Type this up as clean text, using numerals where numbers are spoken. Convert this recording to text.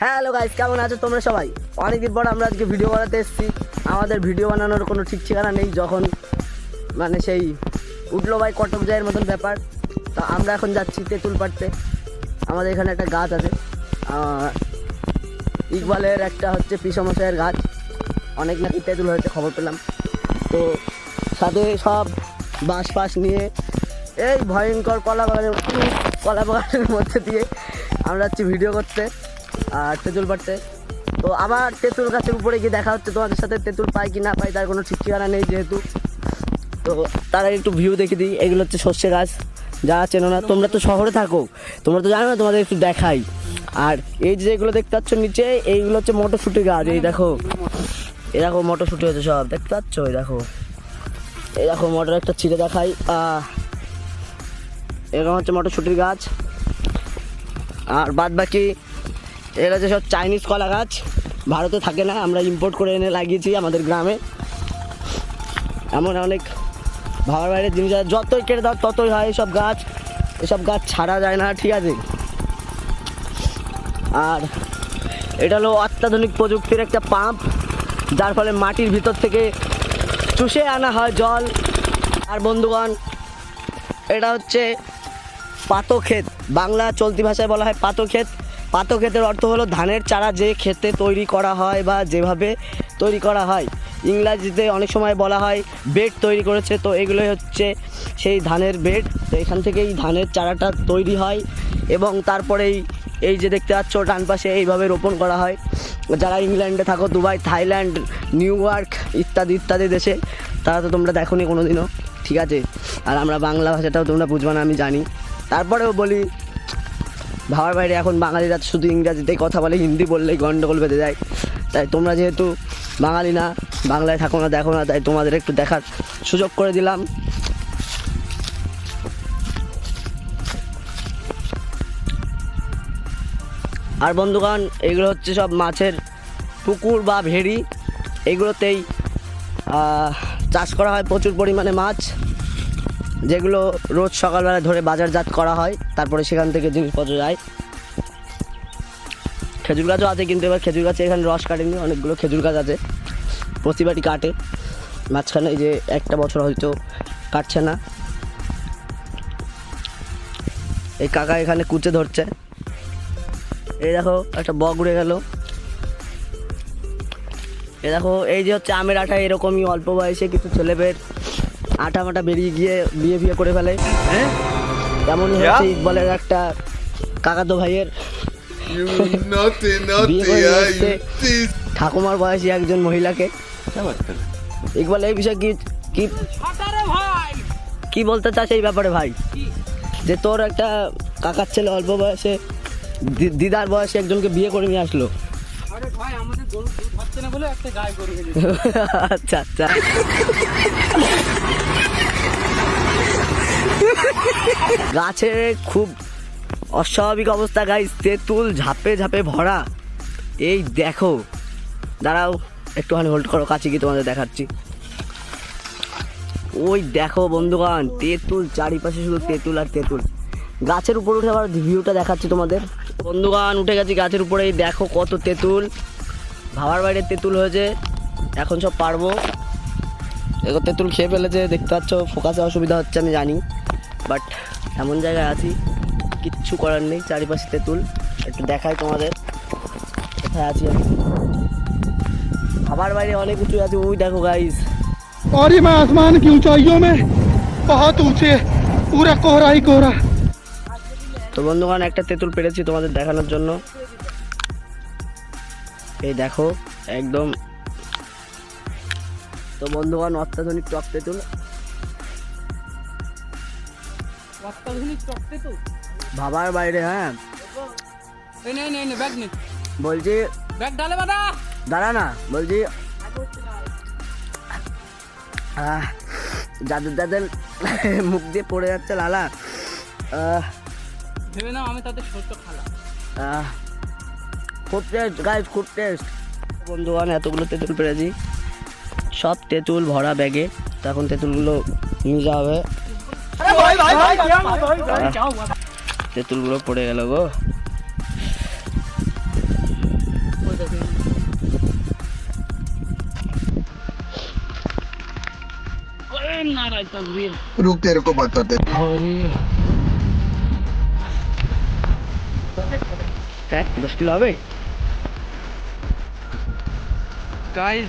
Hello guys, কেমন আছো তোমরা সবাই? অনেকদিন পর আমরা আজকে ভিডিও বানাতে এসেছি। আমাদের ভিডিও বানানোর কোনো ঠিক ঠিকানা নেই, যখন মানে সেই উঠলো ভাই কটক জয়ের মতন ব্যাপার। তো আমরা এখন যাচ্ছি তেঁতুল পাড়তে। আমাদের এখানে একটা গাছ আছে, ইকবালের একটা হচ্ছে পিসমশাইয়ের গাছ, অনেক নাকি তেঁতুল হয়েছে খবর পেলাম। তো সাথে সব বাঁশ ফাঁস নিয়ে এই ভয়ঙ্কর কলা বাগানের মধ্যে দিয়ে আমরা যাচ্ছি ভিডিও করতে আর তেঁতুল পাড়তে। তো আবার তেঁতুল গাছের উপরে গিয়ে দেখা হচ্ছে তোমাদের সাথে। তেঁতুল পাই কি না পাই তার কোনো ঠিক ঠিকানা নেই যেহেতু। তো তারা একটু ভিউ দেখে দিই। এগুলো হচ্ছে সর্ষে গাছ, যারা চেনো না, তোমরা তো শহরে থাকো, তোমরা তো জানো না, তোমাদের একটু দেখাই। আর এই যেগুলো দেখতে পাচ্ছ নিচে, এইগুলো হচ্ছে মটরশুঁটি গাছ। এই দেখো, এই দেখো মটরশুঁটি হচ্ছে সব, দেখতে পাচ্ছ? এই দেখো, এই দেখো মটর একটা ছিঁড়ে দেখাই, এরকম হচ্ছে মটরশুঁটির গাছ। আর বাদ বাকি এরা যে সব চাইনিজ কলা গাছ, ভারতে থাকে না, আমরা ইম্পোর্ট করে এনে লাগিয়েছি আমাদের গ্রামে। এমন অনেক ভাবার বাইরের জিনিস আছে, যতই কেটে দাও ততই হয়। এসব গাছ ছাড়া যায় না, ঠিক আছে? আর এটা হলো অত্যাধুনিক প্রযুক্তির একটা পাম্প, যার ফলে মাটির ভিতর থেকে চুষে আনা হয় জল। আর বন্ধুগণ, এটা হচ্ছে পাতো ক্ষেত, বাংলা চলতি ভাষায় বলা হয় পাতো ক্ষেত। পাতো ক্ষেতের অর্থ হলো ধানের চারা যে ক্ষেতে তৈরি করা হয় বা যেভাবে তৈরি করা হয়। ইংরাজিতে অনেক সময় বলা হয় বেড তৈরি করেছে। তো এগুলোই হচ্ছে সেই ধানের বেড। তো এখান থেকেই ধানের চারাটা তৈরি হয় এবং তারপরেই এই যে দেখতে পাচ্ছ ডান পাশে এইভাবে রোপণ করা হয়। যারা ইংল্যান্ডে থাকো, দুবাই, থাইল্যান্ড, নিউ ইয়র্ক ইত্যাদি ইত্যাদি দেশে, তারা তো তোমরা দেখোনি কোনো দিনও, ঠিক আছে? আর আমরা বাংলা ভাষাটাও তোমরা বুঝবা না আমি জানি, তারপরেও বলি। ভাবার বাইরে এখন বাঙালিরা শুধু ইংরাজিতেই কথা বলে, হিন্দি বললেই গন্ডগোল বেঁধে যায়। তাই তোমরা যেহেতু বাঙালি না, বাংলায় থাকো না, দেখো না, তাই তোমাদের একটু দেখার সুযোগ করে দিলাম। আর বন্ধুগণ, এগুলো হচ্ছে সব মাছের পুকুর বা ভেড়ি। এগুলোতেই চাষ করা হয় প্রচুর পরিমাণে মাছ, যেগুলো রোজ সকালবেলা ধরে বাজারজাত করা হয়, তারপরে সেখান থেকে জিনিসপত্র যায়। খেজুর গাছও আছে, কিন্তু এবার খেজুর গাছে এখানে রস কাটেনি, অনেকগুলো খেজুর গাছ আছে, প্রতিবারই কাটে। মাঝখানে এই যে একটা বছর হয়তো কাটছে না। এই কাকা এখানে কুচে ধরছে। এই দেখো একটা বক উড়ে গেল। এই দেখো, এই যে হচ্ছে আমের আঠা, এরকমই অল্প বয়সে কিছু ছেলেদের আটা মাটা বেরিয়ে গিয়ে বিয়ে করে ফেলে। হ্যাঁ, তেমনই হচ্ছে ইকবালের একটা কাকাতো ভাইয়ের বিয়ে করে এসেছে ঠাকুমার বয়সী একজন মহিলাকে। ইকবাল, এই বিষয়ে কি বলতে চাস এই ব্যাপারে ভাই? যে তোর একটা কাকার ছেলে অল্প বয়সে, দিদার বয়সে একজনকে বিয়ে করে নিয়ে আসলো। আচ্ছা আচ্ছা, গাছের খুব অস্বাভাবিক অবস্থা গাইস, তেঁতুল ঝাপে ঝাপে ভরা। এই দেখো, দাঁড়াও একটুখানি হোল্ড করো, কাছে গিয়ে তোমাদের দেখাচ্ছি। ওই দেখো বন্ধুগণ, তেঁতুল চারিপাশে, শুধু তেঁতুল আর তেঁতুল। গাছের উপর উঠে আবার ভিউটা দেখাচ্ছি তোমাদের। বন্ধুগণ, উঠে গেছি গাছের উপরে, দেখো কত তেঁতুল, ভাবার বাইরে তেঁতুল হয়েছে। এখন সব পারবো। দেখো তেঁতুল খেয়ে ফেলেছে, দেখতে পাচ্ছ, ফোকাসে অসুবিধা হচ্ছে আমি জানি, বাট এমন জায়গায় আছি, কিচ্ছু করার নেই, চারিপাশে তেঁতুল। একটু দেখাই তোমাদের কোথায় আছি আমি। খাবার বাইরে অনেক উঁচু আছে, ওই দেখো গাইস। और मैं आसमान की ऊंचाइयों में बहुत ऊंचे, पूरा कोहरा ही कोहरा। তো বন্ধুগণ, একটা তেঁতুল পেরেছি তোমাদের দেখানোর জন্য। এই দেখো একদম। তো বন্ধুগণ, অত্যাধুনিক টক তেঁতুল। ভাবার বাইরে। হ্যাঁ বলছি, দাঁড়া না, বলছি যাদের মুখ দিয়ে পড়ে যাচ্ছে লালা, ভেবে নাও আমি তাদের ছোট খালা। খুব টেস্ট গাইস, খুব টেস্ট। বন্ধুগণ, এতগুলো তেঁতুল পেরেছি, সব তেঁতুল ভরা ব্যাগে। তখন তেঁতুলগুলো নিয়ে যাওয়া হবে। তেঁতুলগুলো পড়ে গেল গো। रुक तेरे को बताते। হ্যাঁ 10 কিলো হবে। गाइस